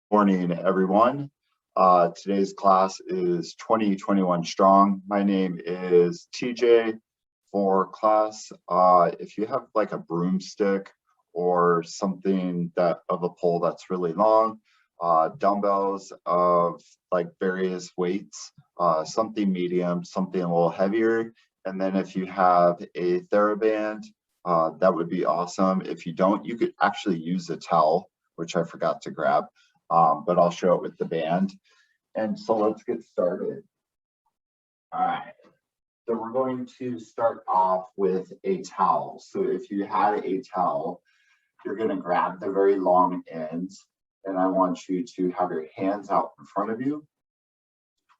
Morning, everyone. Today's class is 2021 Strong. My name is TJ for class. If you have like a broomstick or something that of a pole that's really long, dumbbells of like various weights, something medium, something a little heavier. And then if you have a TheraBand, that would be awesome. If you don't, you could actually use a towel, which I forgot to grab. But I'll show it with the band. And so let's get started. All right, so we're going to start off with a towel. So if you had a towel, you're going to grab the very long ends, and I want you to have your hands out in front of you.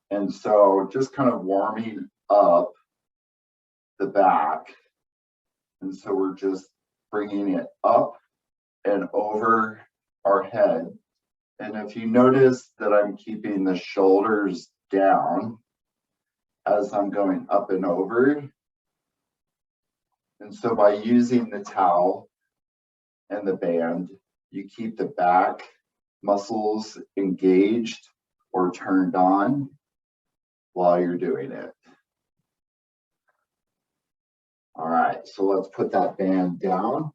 And so just kind of warming up the back. And so we're just bringing it up and over our head. And if you notice that I'm keeping the shoulders down as I'm going up and over. And so by using the towel and the band, you keep the back muscles engaged or turned on while you're doing it. All right, so let's put that band down.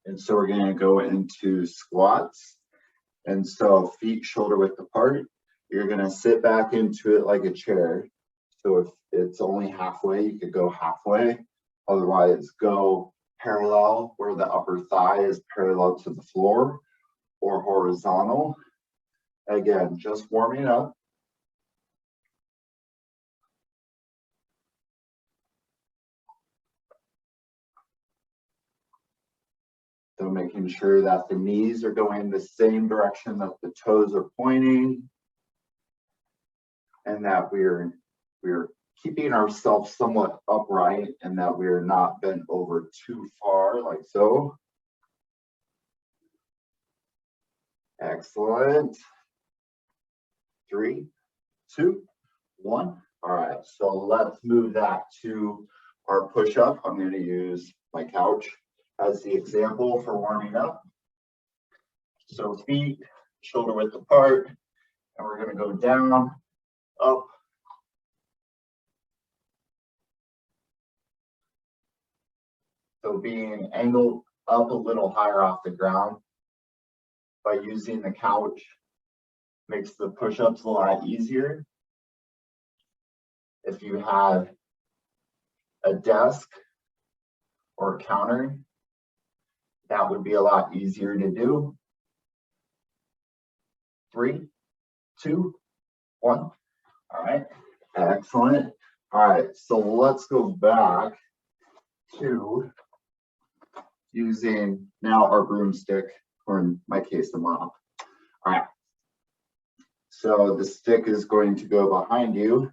And so we're going to go into squats. And so feet shoulder width apart, you're going to sit back into it like a chair. So if it's only halfway, you could go halfway. Otherwise, go parallel where the upper thigh is parallel to the floor, or horizontal. Again, just warming up. So making sure that the knees are going the same direction that the toes are pointing, and that we're keeping ourselves somewhat upright and that we're not bent over too far, like so. Excellent. 3, 2, 1. All right, so let's move that to our push-up. I'm going to use my couch as the example for warming up. So feet shoulder width apart, and we're going to go down, up, so being angled up a little higher off the ground by using the couch makes the push-ups a lot easier. If you have a desk or a counter, that would be a lot easier to do. 3, 2, 1. All right, excellent. All right, so let's go back to using now our broomstick, or in my case, the mop. All right, so the stick is going to go behind you,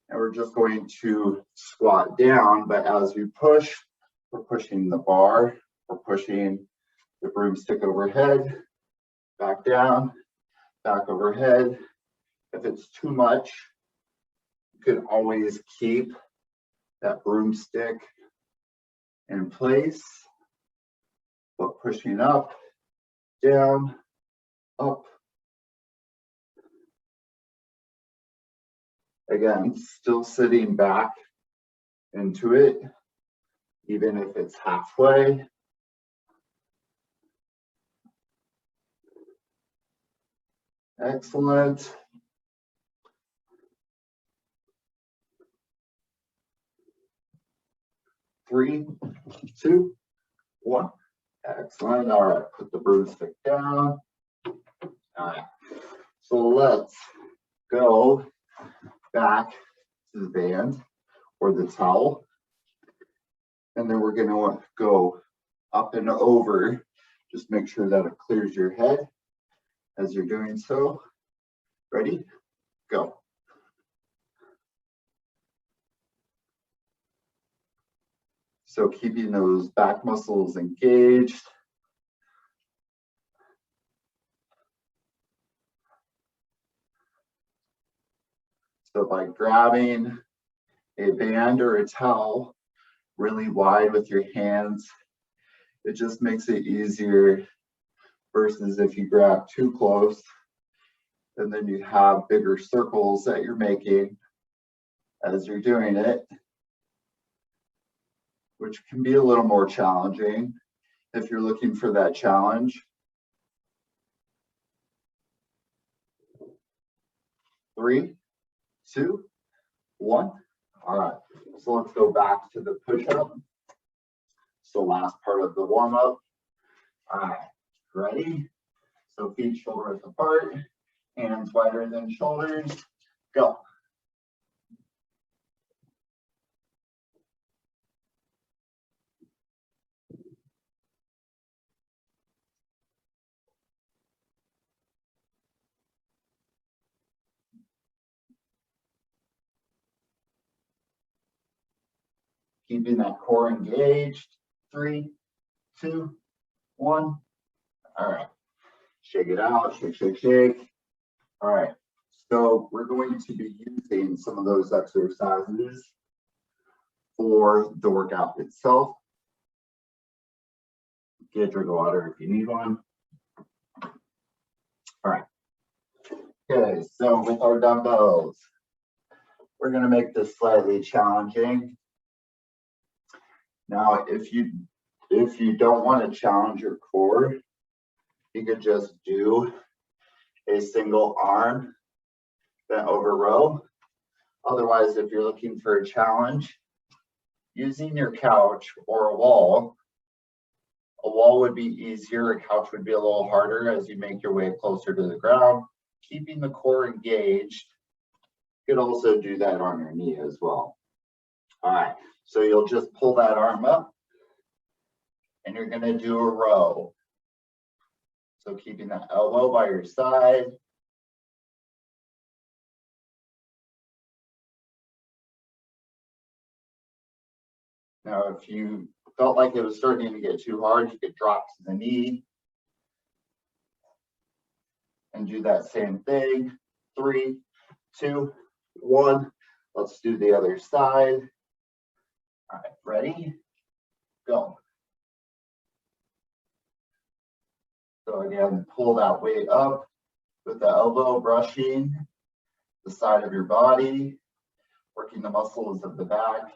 and we're just going to squat down, but as we push, we're pushing the bar, we're pushing the broomstick overhead, back down, back overhead. If it's too much, you can always keep that broomstick in place, but pushing up, down, up. Again, still sitting back into it, even if it's halfway. Excellent. Three, 2, 1. Excellent. All right, put the broomstick down. All right, so let's go back to the band or the towel. And then we're going to go up and over. Just make sure that it clears your head as you're doing so. Ready? Go. So keeping those back muscles engaged. So by grabbing a band or a towel really wide with your hands, it just makes it easier versus if you grab too close, and then you have bigger circles that you're making as you're doing it, which can be a little more challenging if you're looking for that challenge. 3, 2, 1. All right, so let's go back to the push-up. So last part of the warm-up. All right, ready? So feet shoulder width apart, hands wider than shoulders, go. Keeping that core engaged. 3, 2, 1. All right, shake it out, shake, shake, shake. All right, so we're going to be using some of those exercises for the workout itself. Get a drink of water if you need one. All right. Okay, so with our dumbbells, we're going to make this slightly challenging. Now, if you don't want to challenge your core, you could just do a single arm bent over row. Otherwise, if you're looking for a challenge, using your couch or a wall would be easier, a couch would be a little harder as you make your way closer to the ground. Keeping the core engaged, you could also do that on your knee as well. All right, so you'll just pull that arm up and you're going to do a row. So keeping that elbow by your side. Now, if you felt like it was starting to get too hard, you could drop to the knee and do that same thing. 3, 2, 1. Let's do the other side. All right, ready? Go. So again, pull that weight up with the elbow brushing the side of your body, working the muscles of the back,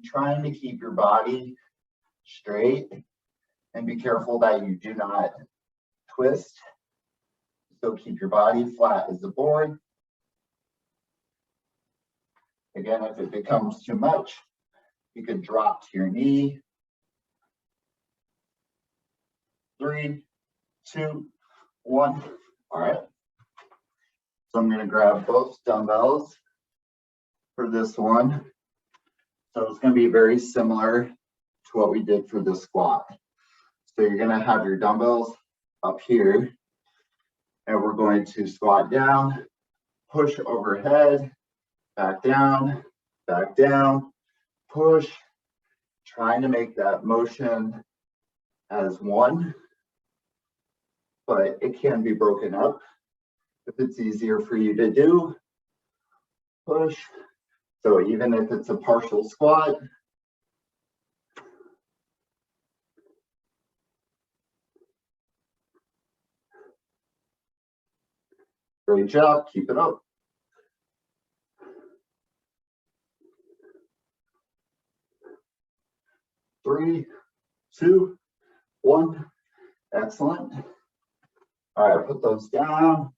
trying to keep your body straight, and be careful that you do not twist. So keep your body flat as the board. Again, if it becomes too much, you could drop to your knee. 3, 2, 1. All right. So I'm going to grab both dumbbells for this one. So it's going to be very similar to what we did for the squat. So you're going to have your dumbbells up here, and we're going to squat down, push overhead, back down, push, trying to make that motion as one, but it can be broken up if it's easier for you to do. Push. So even if it's a partial squat, great job, keep it up. Three, 2, 1, excellent. All right, put those down.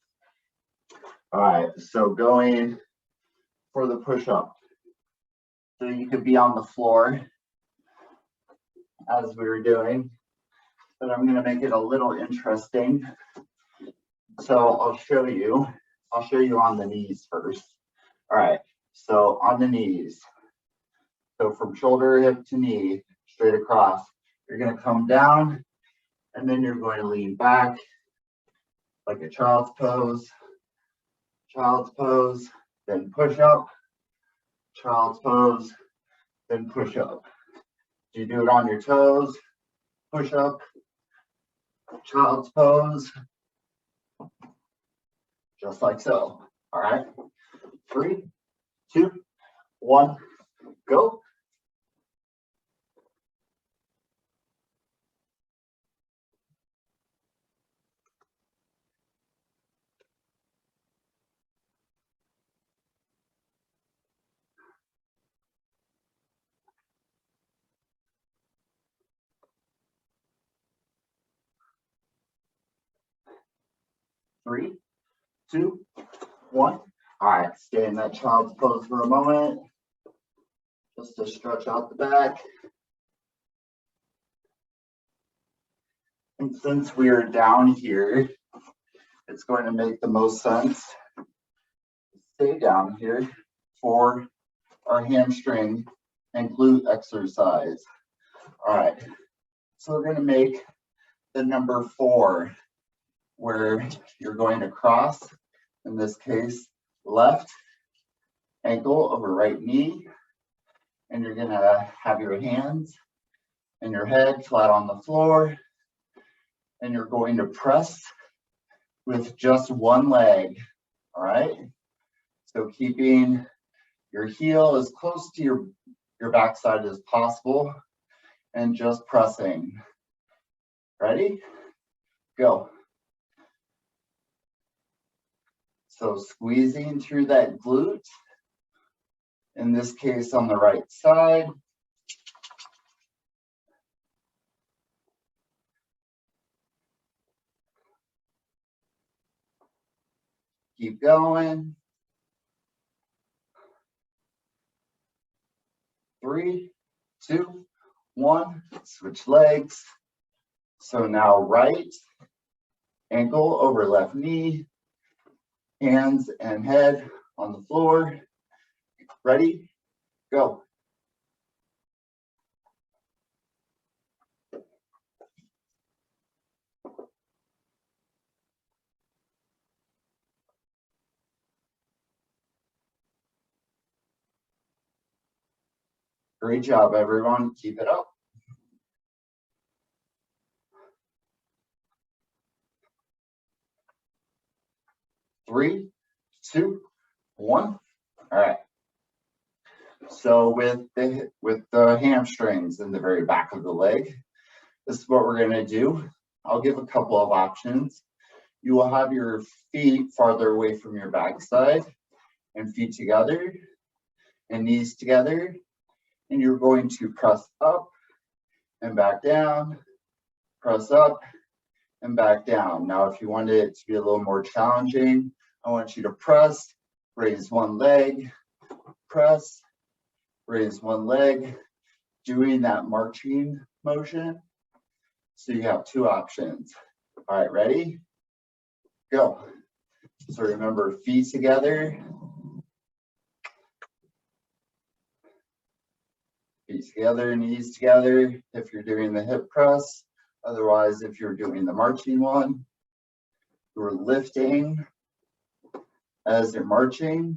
All right, so going for the push-up. So you could be on the floor as we were doing, but I'm going to make it a little interesting. So I'll show you on the knees first. All right, so on the knees. So from shoulder, hip to knee, straight across. You're going to come down, and then you're going to lean back like a child's pose, then push up, child's pose, then push up. You do it on your toes, push up, child's pose, just like so. All right, 3, 2, 1, go. 3, 2, 1. All right, stay in that child's pose for a moment, just to stretch out the back. And since we are down here, it's going to make the most sense to stay down here for our hamstring and glute exercise. All right, so we're going to make the number 4, where you're going to cross, in this case, left ankle over right knee, and you're going to have your hands and your head flat on the floor, and you're going to press with just one leg. All right, so keeping your heel as close to your backside as possible and just pressing. Ready? Go. So squeezing through that glute, in this case on the right side. Keep going. 3, 2, 1, switch legs. So now right ankle over left knee, hands and head on the floor. Ready? Go. Great job, everyone. Keep it up. 3, 2, 1. All right. So with the hamstrings in the very back of the leg, this is what we're going to do. I'll give a couple of options. You will have your feet farther away from your backside and feet together and knees together. And you're going to press up and back down, press up and back down. Now, if you want it to be a little more challenging, I want you to press, raise one leg, press, raise one leg, doing that marching motion. So you have 2 options. All right, ready? Go. So remember, feet together, feet together, knees together if you're doing the hip press. Otherwise, if you're doing the marching one, you're lifting as you're marching.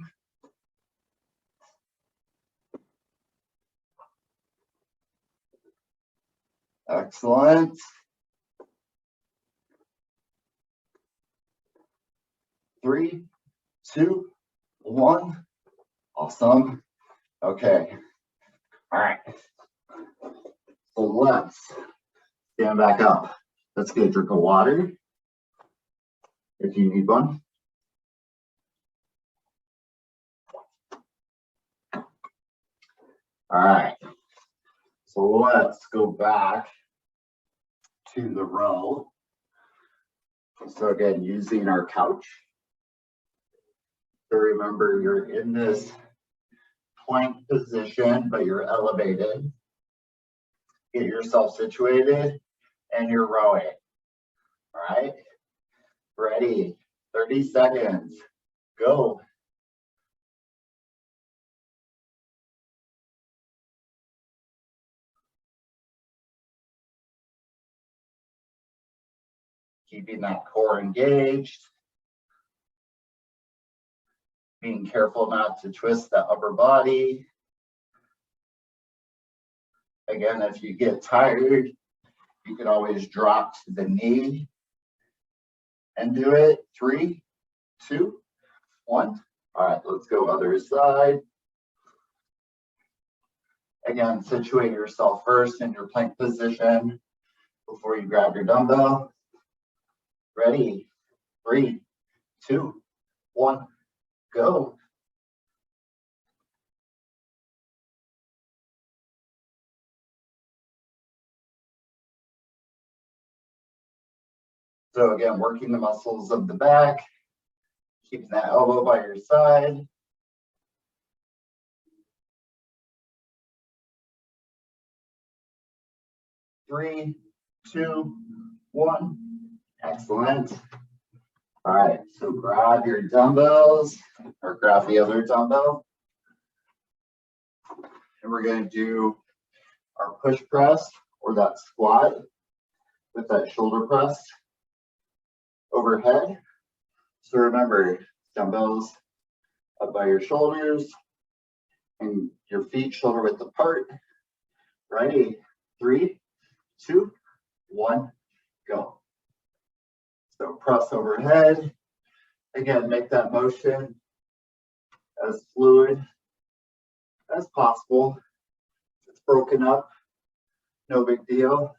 Excellent. 3, 2, 1. Awesome. Okay. All right. So let's stand back up. Let's get a drink of water if you need one. All right. So let's go back to the row. So again, using our couch. So remember, you're in this plank position, but you're elevated. Get yourself situated and you're rowing. All right, ready, 30 seconds, go. Keeping that core engaged. Being careful not to twist the upper body. Again, if you get tired, you can always drop to the knee and do it. 3, 2, 1. All right, let's go other side. Again, situate yourself first in your plank position before you grab your dumbbell. Ready? 3, 2, 1, go. So again, working the muscles of the back, keeping that elbow by your side. Three, two, one. Excellent. All right, so grab your dumbbells or grab the other dumbbell. And we're going to do our push press or that squat with that shoulder press overhead. So remember, dumbbells up by your shoulders and your feet shoulder width apart. Ready? 3, 2, 1, go. So press overhead. Again, make that motion as fluid as possible. If it's broken up, no big deal.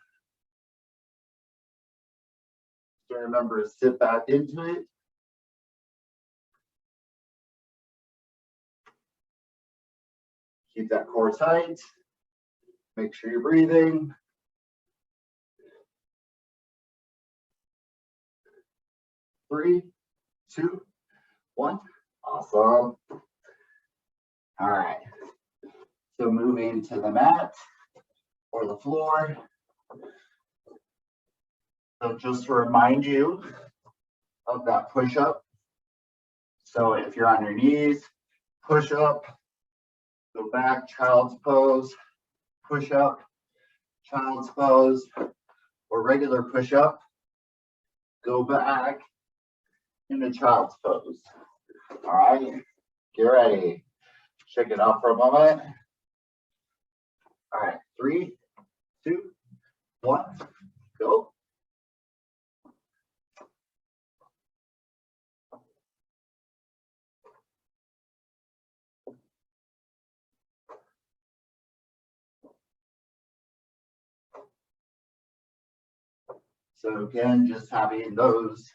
So remember to sit back into it. Keep that core tight. Make sure you're breathing. Three, two, one. Awesome. All right. So moving to the mat or the floor. So just to remind you of that push up. So if you're on your knees, push up, go back, child's pose, push up, child's pose, or regular push up, go back into child's pose. All right, get ready. Shake it off for a moment. All right, 3, 2, 1, go. So again, just having those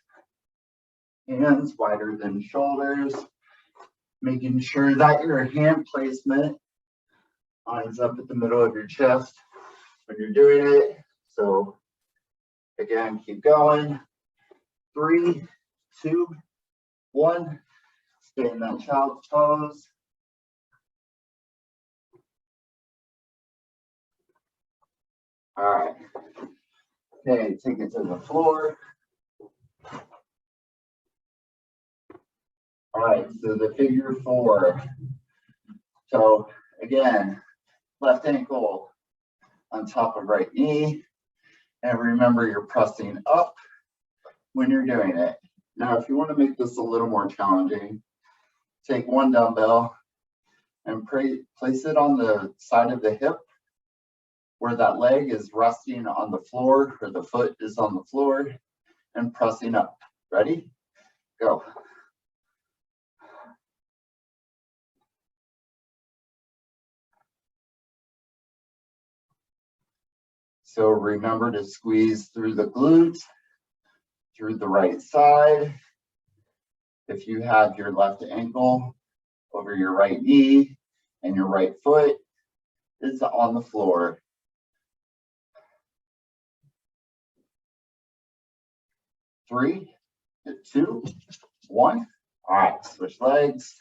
hands wider than shoulders, making sure that your hand placement lines up at the middle of your chest when you're doing it. So again, keep going. 3, 2, 1. Stay in that child's pose. All right. Okay, take it to the floor. All right, so the figure 4. So again, left ankle on top of right knee. And remember, you're pressing up when you're doing it. Now, if you want to make this a little more challenging, take one dumbbell and place it on the side of the hip where that leg is resting on the floor or the foot is on the floor and pressing up. Ready? Go. So remember to squeeze through the glutes, through the right side. If you have your left ankle over your right knee and your right foot is on the floor. 3, 2, 1. All right, switch legs.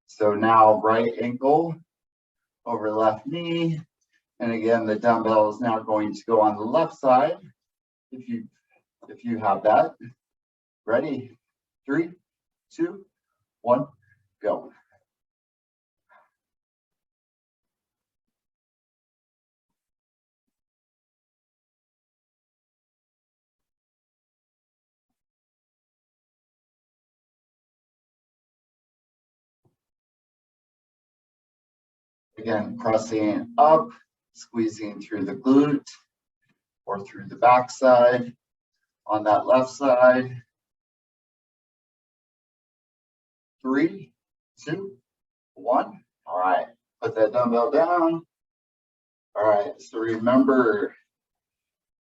So now right ankle over left knee. And again, the dumbbell is now going to go on the left side if you have that. Ready? 3, 2, 1, go. Again, pressing up, squeezing through the glute or through the backside on that left side. 3, 2, 1. All right, put that dumbbell down. All right, so remember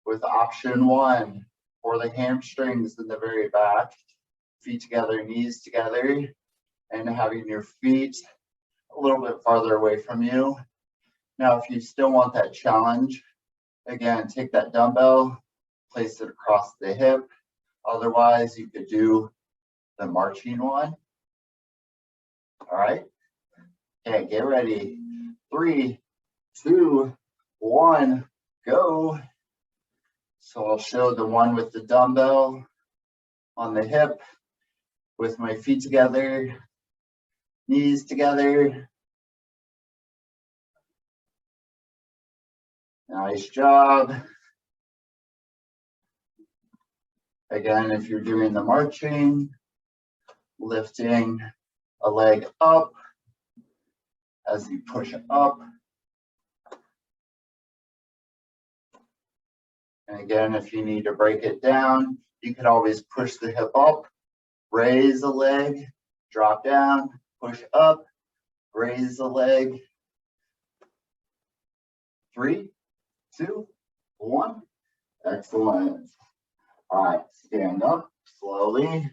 with option 1 for the hamstrings in the very back, feet together, knees together, and having your feet a little bit farther away from you. Now, if you still want that challenge, again, take that dumbbell, place it across the hip, Otherwise, you could do the marching one. All right. Okay, get ready. 3, 2, 1, go. So I'll show the one with the dumbbell on the hip with my feet together, knees together. Nice job. Again, if you're doing the marching, lifting a leg up as you push up. And again, if you need to break it down, you can always push the hip up, raise the leg, drop down, push up, raise the leg. 3, 2, 1. Excellent. All right, stand up slowly.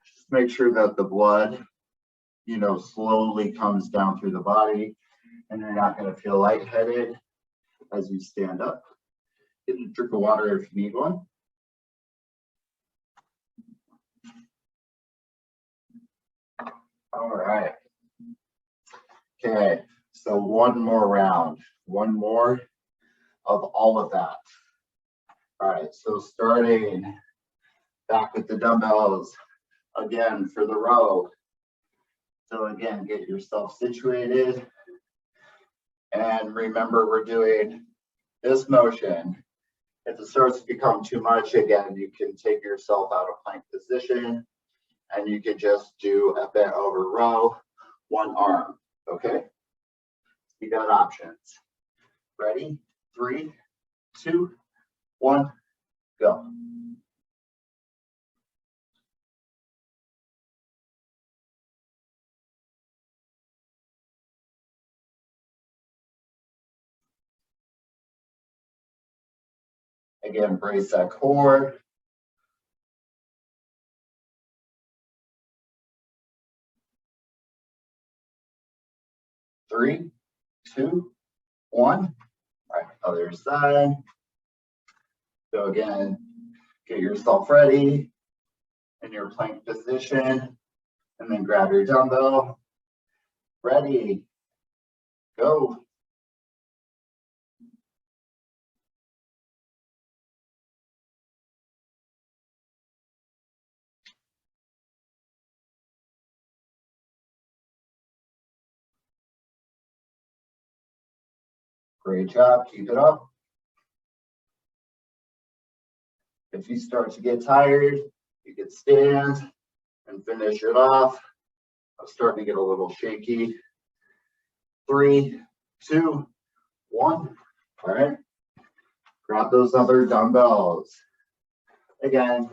Just make sure that the blood, slowly comes down through the body, and you're not going to feel lightheaded as you stand up. Get a drink of water if you need one. All right. Okay, so one more round, one more of all of that. All right, so starting back with the dumbbells again for the row. So again, get yourself situated. And remember, we're doing this motion. If it starts to become too much, again, you can take yourself out of plank position and you can just do a bent over row, one arm, okay? You got options. Ready? 3, 2, 1, go. Again, brace that core. Three, 2, 1. All right, other side. So again, get yourself ready in your plank position, and then grab your dumbbell. Ready, go. Great job, keep it up. If you start to get tired, you can stand and finish it off. I'm starting to get a little shaky. 3, 2, 1. All right, grab those other dumbbells. Again,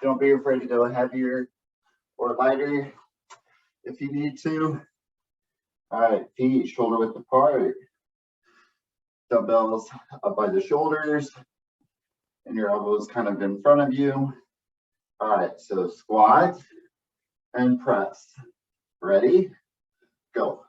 don't be afraid to go heavier or lighter if you need to. All right, feet shoulder width apart. Dumbbells up by the shoulders and your elbows kind of in front of you. All right, so squat and press. Ready? Go.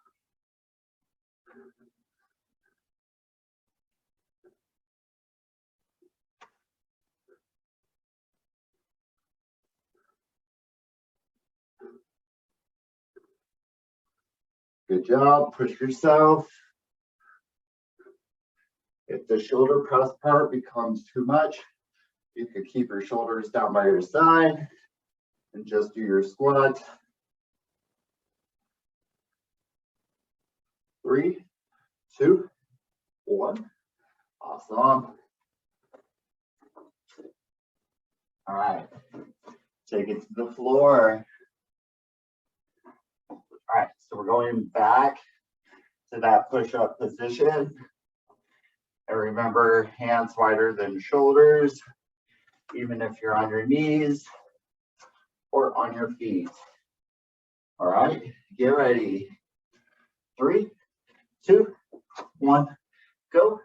Good job. Push yourself. If the shoulder press part becomes too much, you could keep your shoulders down by your side and just do your squat. 3, 2, 1. Awesome. All right. Take it to the floor. All right, so we're going back to that push-up position. And remember, hands wider than shoulders, even if you're on your knees or on your feet. All right, get ready. 3, 2, 1, go.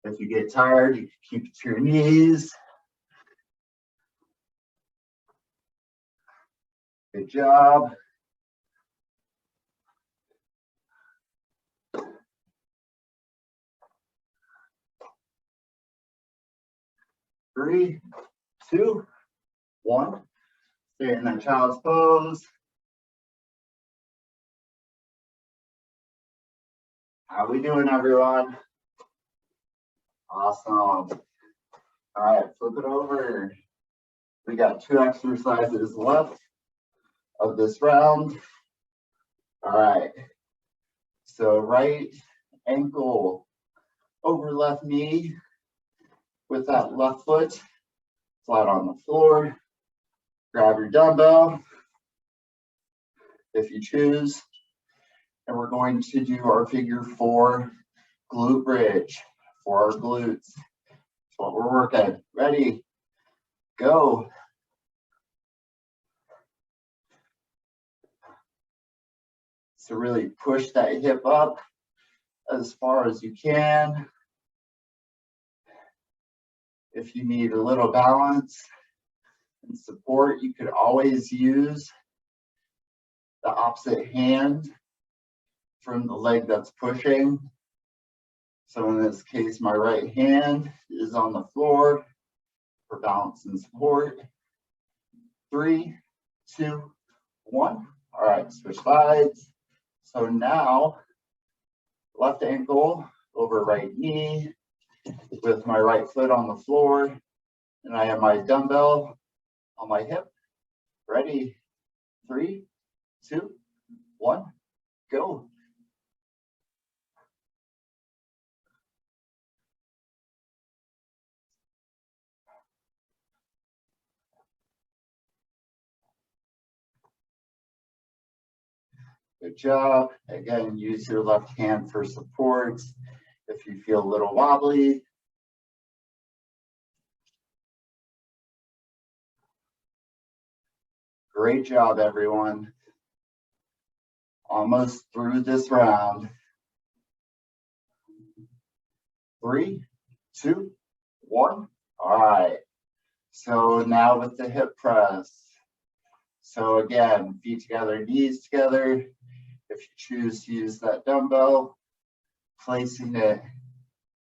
If you get tired, you can keep it to your knees. Good job. Three, two, one. Stay in that child's pose. How we doing, everyone? Awesome. All right, flip it over. We got 2 exercises left of this round. All right. So right ankle over left knee with that left foot flat on the floor. Grab your dumbbell if you choose. And we're going to do our figure 4 glute bridge for our glutes. That's what we're working. Ready? Go. So really push that hip up as far as you can. If you need a little balance and support, you could always use the opposite hand from the leg that's pushing. So in this case, my right hand is on the floor for balance and support. 3, 2, 1. All right, switch sides. So now, left ankle over right knee with my right foot on the floor, and I have my dumbbell on my hip. Ready? 3, 2, 1, go. Good job. Again, use your left hand for support if you feel a little wobbly. Great job, everyone. Almost through this round. 3, 2, 1. All right. So now with the hip press. So again, feet together, knees together. If you choose to use that dumbbell, placing it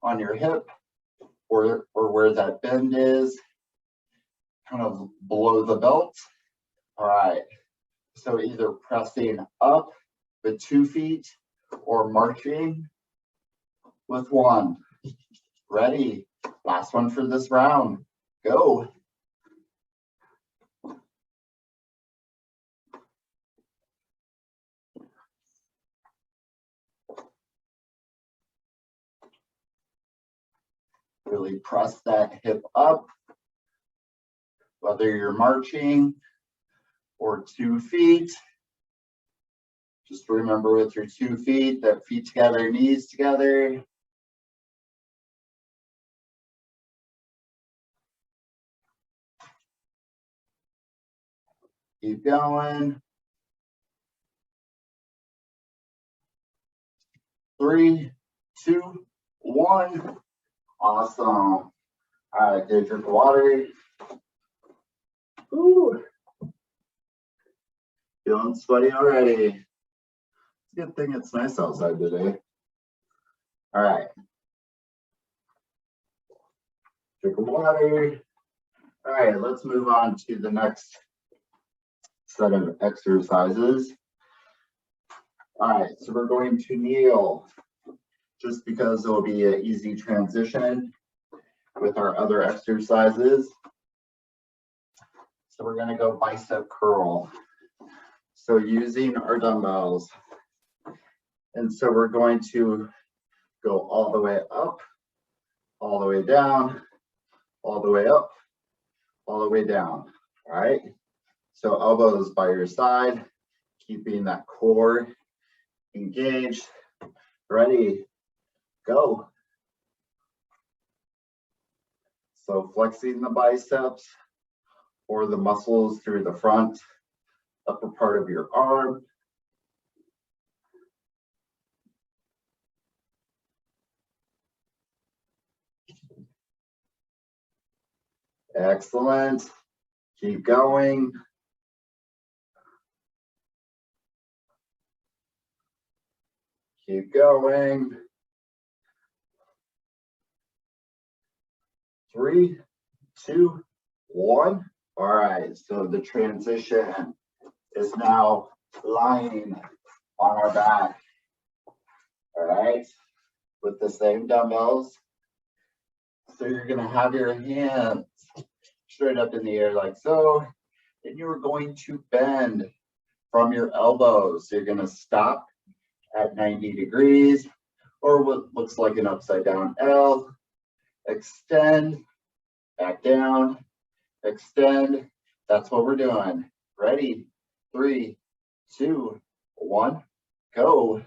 on your hip or where that bend is, kind of below the belt. All right. So either pressing up with 2 feet or marching with 1. Ready? Last one for this round. Go. Really press that hip up, whether you're marching or 2 feet. Just remember with your 2 feet, that feet together, knees together. Keep going. 3, 2, 1. Awesome. All right, get a drink of water. Ooh. Feeling sweaty already. It's a good thing it's nice outside today. All right. Drink of water. All right, let's move on to the next set of exercises. All right, so we're going to kneel just because it'll be an easy transition with our other exercises. So we're going to go bicep curl. So using our dumbbells. And so we're going to go all the way up, all the way down, all the way up, all the way down. All right. So elbows by your side, keeping that core engaged. Ready, go. So flexing the biceps or the muscles through the front, upper part of your arm. Excellent. Keep going. Keep going. 3, 2, 1. All right, so the transition is now lying on our back. All right, with the same dumbbells. So you're gonna have your hands straight up in the air like so, and you're going to bend from your elbows. So you're gonna stop at 90 degrees, or what looks like an upside down L. Extend, back down, extend. That's what we're doing. Ready? 3, 2, 1, go.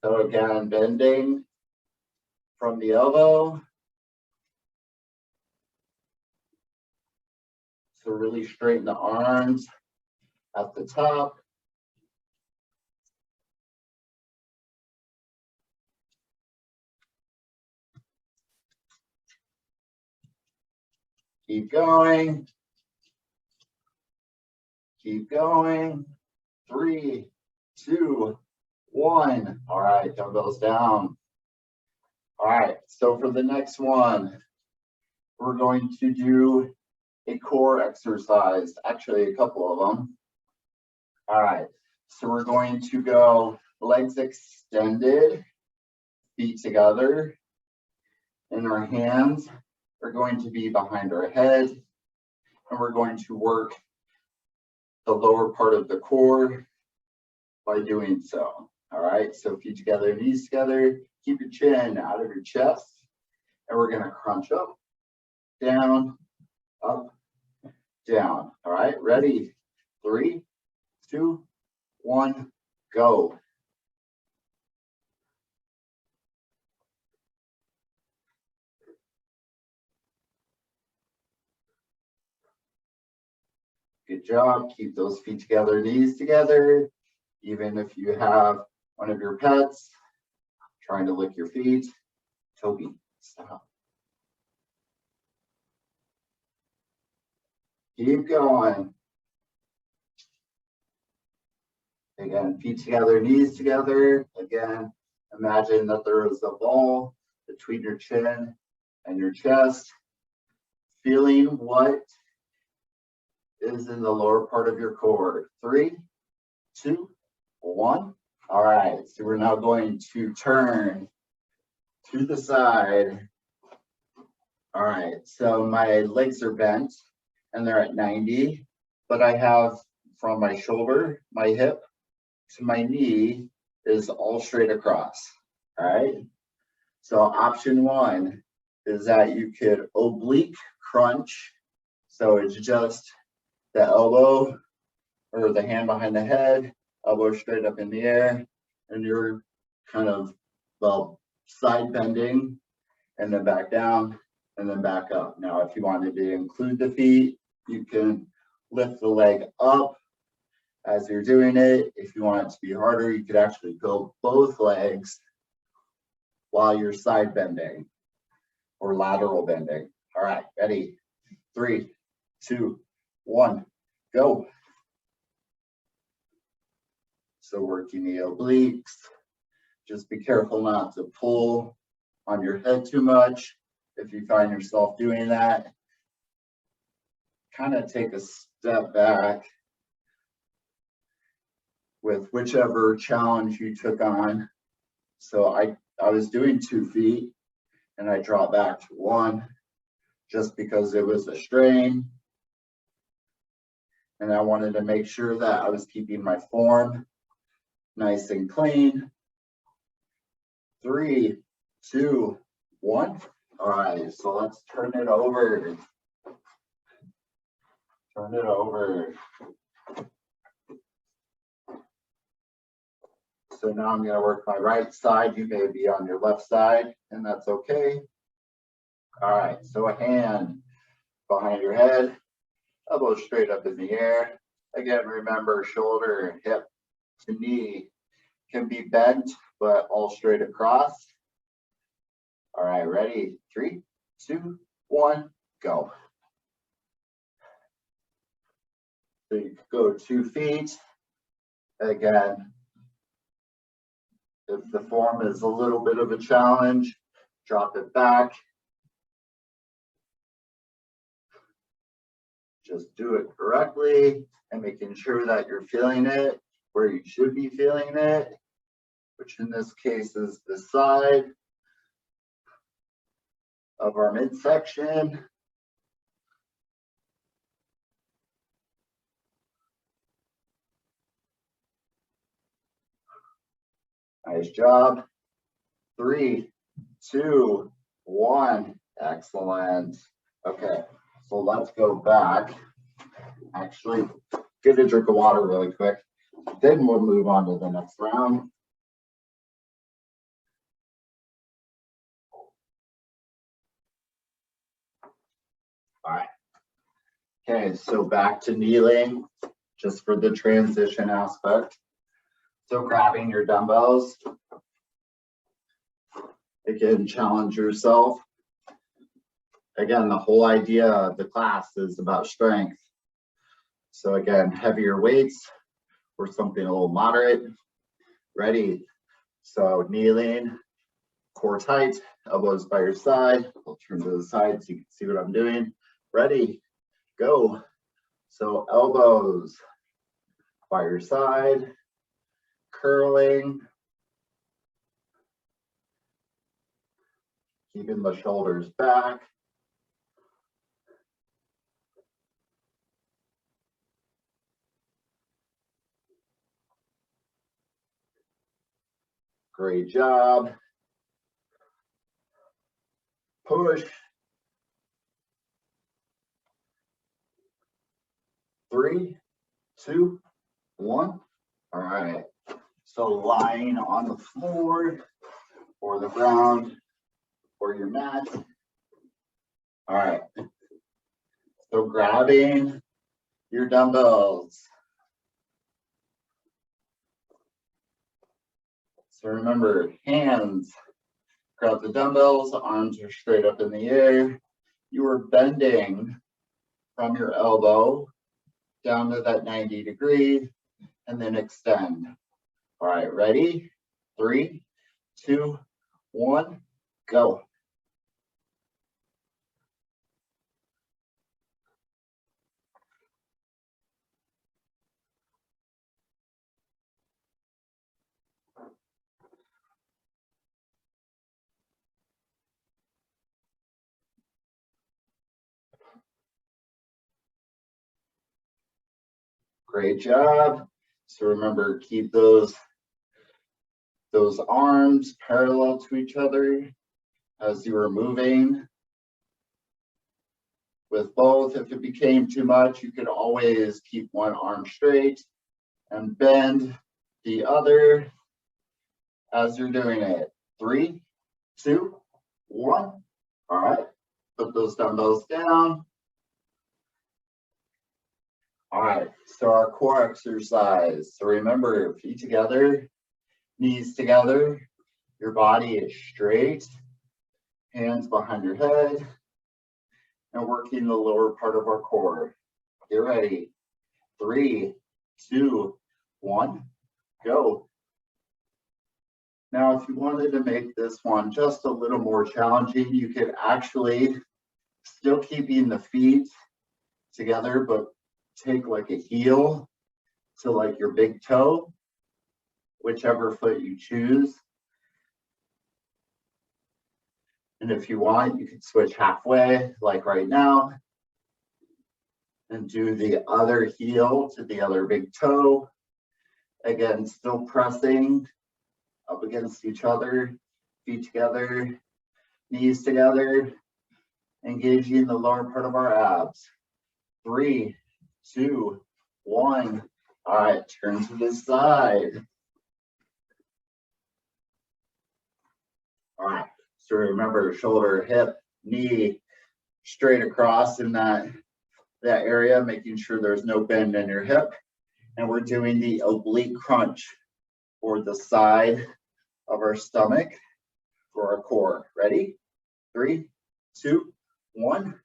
So again, bending from the elbow. So really straighten the arms at the top. Keep going. Keep going. 3, 2, 1. All right, dumbbells down. All right, so for the next one, we're going to do a core exercise, actually a couple of them. All right, so we're going to go legs extended, feet together, and our hands are going to be behind our head, and we're going to work the lower part of the core by doing so. All right, so feet together, knees together, keep your chin out of your chest, and we're gonna crunch up, down, up, down. All right, ready? 3, 2, 1, go. Good job. Keep those feet together, knees together. Even if you have one of your pets trying to lick your feet. Toby, stop. Keep going. Again, feet together, knees together. Again, imagine that there is a ball between your chin and your chest. Feeling what is in the lower part of your core. 3, 2, 1. All right, so we're now going to turn to the side. All right, so my legs are bent and they're at 90, but I have from my shoulder, my hip to my knee is all straight across. All right, so option 1 is that you could oblique crunch. So it's just the elbow or the hand behind the head, elbow straight up in the air, and you're kind of, well, side bending and then back down and then back up. Now, if you wanted to include the feet, you can lift the leg up as you're doing it. If you want it to be harder, you could actually go both legs while you're side bending or lateral bending. All right, ready? 3, 2, 1, go. So working the obliques. Just be careful not to pull on your head too much. If you find yourself doing that, kind of take a step back with whichever challenge you took on. So I was doing 2 feet and I dropped back to 1 just because it was a strain. And I wanted to make sure that I was keeping my form nice and clean. 3, 2, 1. All right, so let's turn it over. Turn it over. So now I'm going to work my right side. You may be on your left side, and that's okay. All right, so a hand behind your head, elbow straight up in the air. Again, remember shoulder, hip to knee can be bent, but all straight across. All right, ready? 3, 2, 1, go. So you could go 2 feet Again, if the form is a little bit of a challenge, drop it back. Just do it correctly and making sure that you're feeling it where you should be feeling it, which in this case is the side of our midsection. Nice job. 3, 2, 1. Excellent. Okay, so let's go back. Actually, get a drink of water really quick. Then we'll move on to the next round. All right. Okay, so back to kneeling, just for the transition aspect. So grabbing your dumbbells. Again, challenge yourself. Again, the whole idea of the class is about strength. So again, heavier weights or something a little moderate. Ready? So kneeling, core tight, elbows by your side. I'll turn to the side so you can see what I'm doing. Ready? Go. So elbows by your side, curling, keeping the shoulders back. Great job. Push. 3, 2, 1. All right. So lying on the floor or the ground or your mat. All right. So grabbing your dumbbells. So remember, hands, grab the dumbbells, arms are straight up in the air. You are bending from your elbow down to that 90 degree and then extend. All right, ready? 3, 2, 1, go. Great job. So remember, keep those arms parallel to each other as you are moving. With both, if it became too much, you could always keep one arm straight and bend the other as you're doing it. 3, 2, 1. All right, put those dumbbells down. All right, so our core exercise. So remember, feet together, knees together, your body is straight, hands behind your head, and working the lower part of our core. Get ready. 3, 2, 1, go. Now, if you wanted to make this one just a little more challenging, you could actually still keeping the feet together, but take like a heel to like your big toe, whichever foot you choose. And if you want, you can switch halfway, like right now, and do the other heel to the other big toe. Again, still pressing up against each other, feet together, knees together, engaging the lower part of our abs. 3, 2, 1. All right, turn to the side. All right, so remember, shoulder, hip, knee, straight across in that area, making sure there's no bend in your hip. And we're doing the oblique crunch for the side of our stomach for our core. Ready? 3, 2, 1,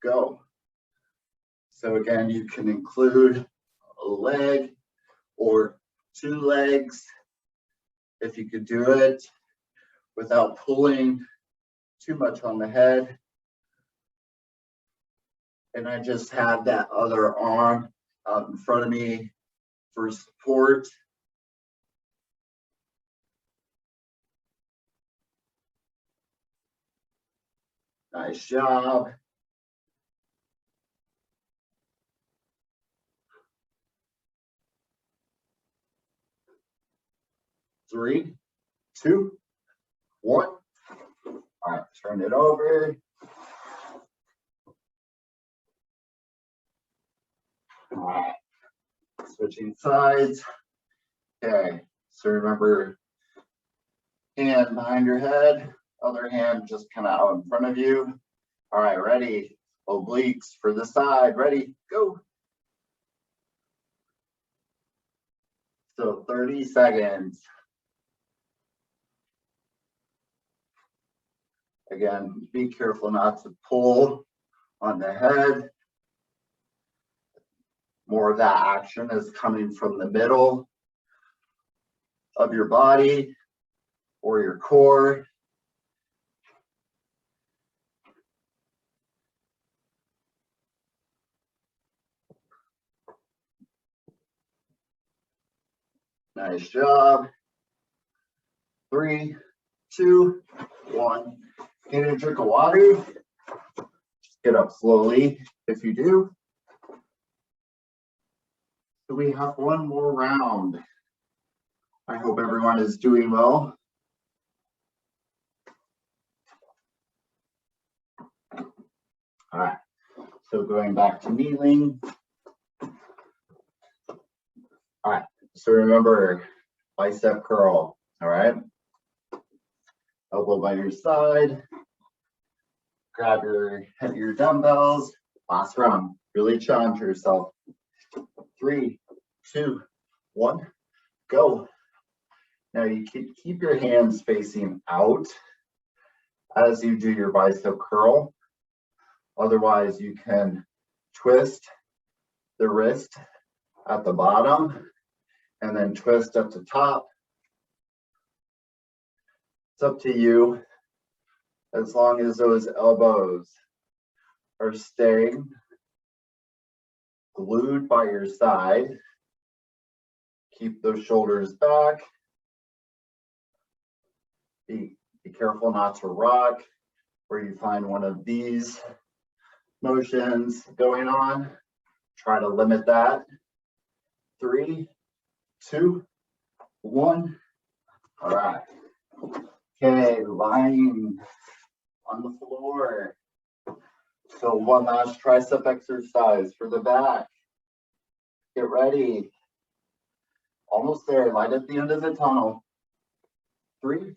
go. So again, you can include a leg or 2 legs, if you could do it without pulling too much on the head. And I just have that other arm out in front of me for support. Nice job. Three, two, one. All right, turn it over. All right, switching sides. Okay, so remember, hand behind your head, other hand just kind of out in front of you. All right, ready? Obliques for the side. Ready? Go. So 30 seconds. Again, be careful not to pull on the head. More of that action is coming from the middle of your body or your core. Nice job. 3, 2, 1. Get a drink of water. Just get up slowly if you do. So we have one more round. I hope everyone is doing well. All right, so going back to kneeling. All right, so remember, bicep curl, all right? Elbow by your side. Grab your dumbbells. Last round, really challenge yourself. 3, 2, 1, go. Now you can keep your hands facing out as you do your bicep curl. Otherwise, you can twist the wrist at the bottom and then twist at the top. It's up to you, as long as those elbows are staying glued by your side. Keep those shoulders back. Be careful not to rock where you find one of these motions going on. Try to limit that. 3, 2, 1. All right. Okay, lying on the floor. So one last tricep exercise for the back. Get ready. Almost there, light at the end of the tunnel. 3,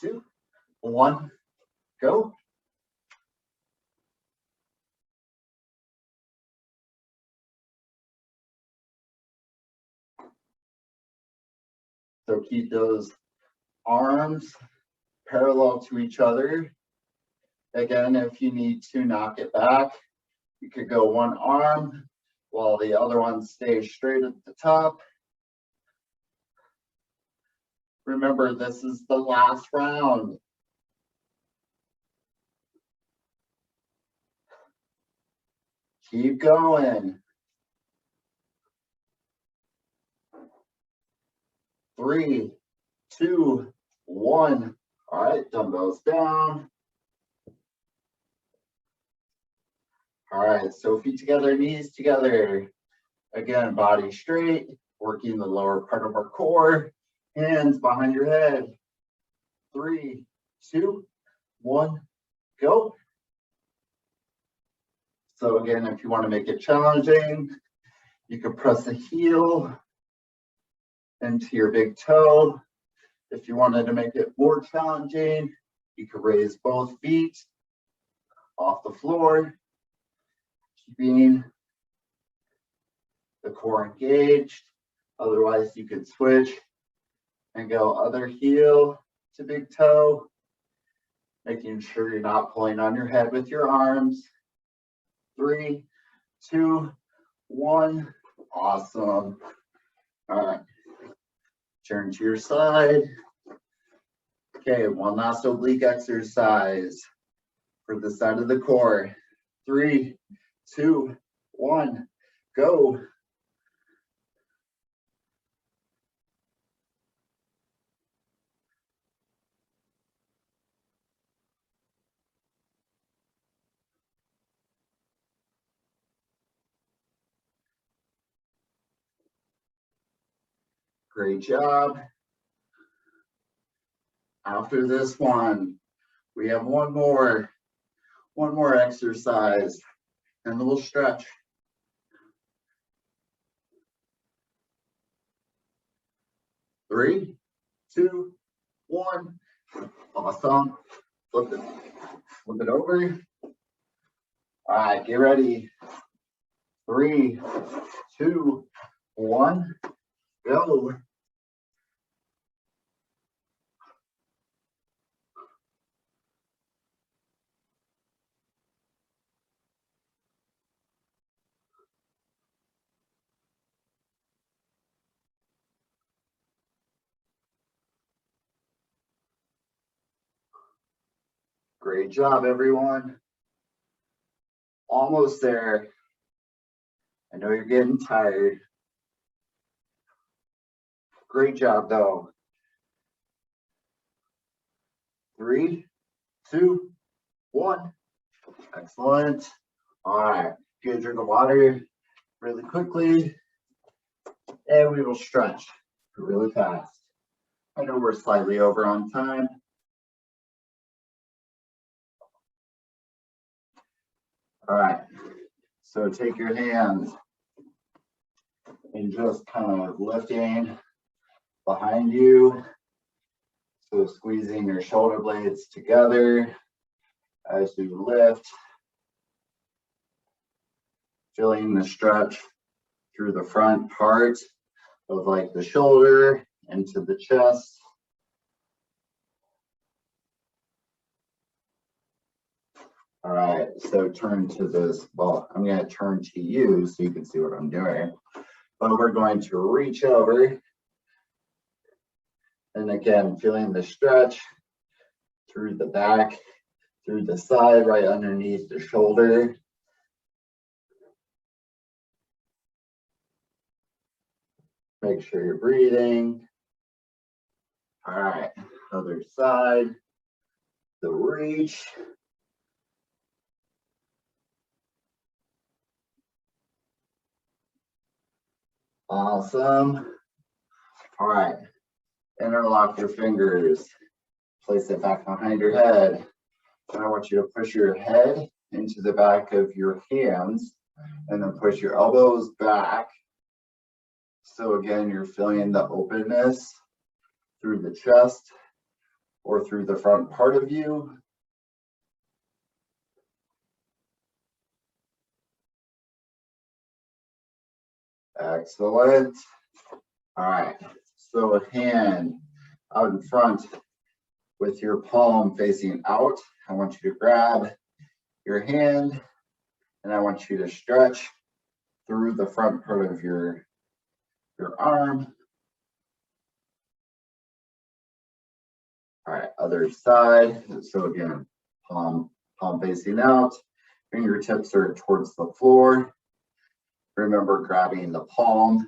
2, 1, go. So keep those arms parallel to each other. Again, if you need to knock it back, you could go one arm while the other one stays straight at the top. Remember, this is the last round. Keep going. 3, 2, 1. All right, dumbbells down. All right, so feet together, knees together. Again, body straight, working the lower part of our core. Hands behind your head. 3, 2, 1, go. So again, if you want to make it challenging, you can press a heel into your big toe. If you wanted to make it more challenging, you could raise both feet off the floor, keeping the core engaged. Otherwise, you could switch and go other heel to big toe, making sure you're not pulling on your head with your arms. 3, 2, 1. Awesome. All right, turn to your side. Okay, one last oblique exercise for the side of the core. 3, 2, 1, go. Great job. After this one, we have one more exercise, and then we'll stretch. 3, 2, 1. Awesome. Flip it over. All right, get ready. 3, 2, 1, go. Great job, everyone. Almost there. I know you're getting tired. Great job, though. 3, 2, 1. Excellent. All right, get a drink of water really quickly, and we will stretch really fast. I know we're slightly over on time. All right, so take your hands and just kind of lifting behind you. So squeezing your shoulder blades together as you lift, feeling the stretch through the front part of like the shoulder into the chest. All right, so turn to this, well, I'm going to turn to you so you can see what I'm doing. But we're going to reach over. And again, feeling the stretch through the back, through the side, right underneath the shoulder. Make sure you're breathing. All right, other side, the reach. Awesome. All right, interlock your fingers. Place it back behind your head. And I want you to push your head into the back of your hands and then push your elbows back. So again, you're feeling the openness through the chest or through the front part of you. Excellent. All right, so a hand out in front with your palm facing out. I want you to grab your hand and I want you to stretch through the front part of your arm. All right, other side. So again, palm facing out, fingertips are towards the floor. Remember grabbing the palm.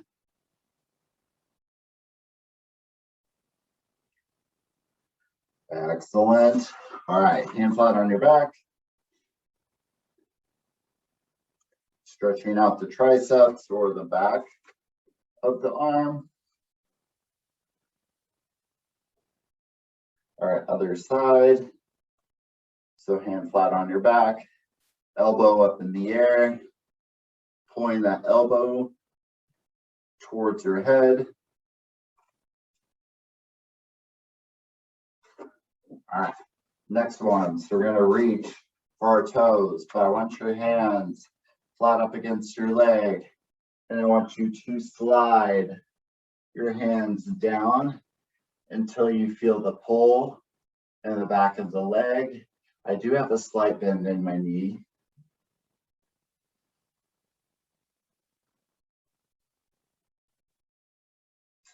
Excellent. All right, hand flat on your back. Stretching out the triceps or the back of the arm. All right, other side. So hand flat on your back, elbow up in the air, pulling that elbow towards your head. All right, next one. So we're gonna reach for our toes, but I want your hands flat up against your leg. And I want you to slide your hands down until you feel the pull in the back of the leg. I do have a slight bend in my knee.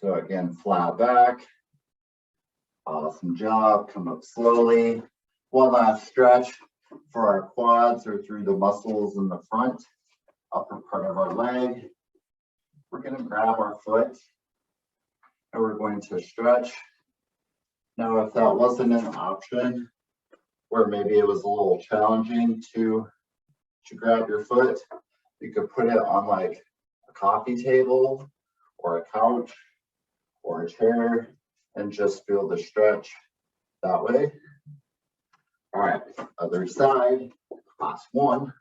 So again, flat back. Awesome job. Come up slowly. One last stretch for our quads or through the muscles in the front, upper part of our leg. We're going to grab our foot and we're going to stretch. Now, if that wasn't an option, where maybe it was a little challenging to grab your foot, you could put it on like a coffee table or a couch or a chair and just feel the stretch that way. All right, other side, last one.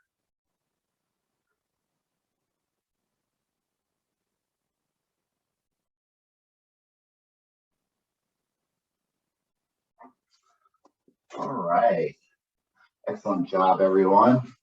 All right, excellent job, everyone.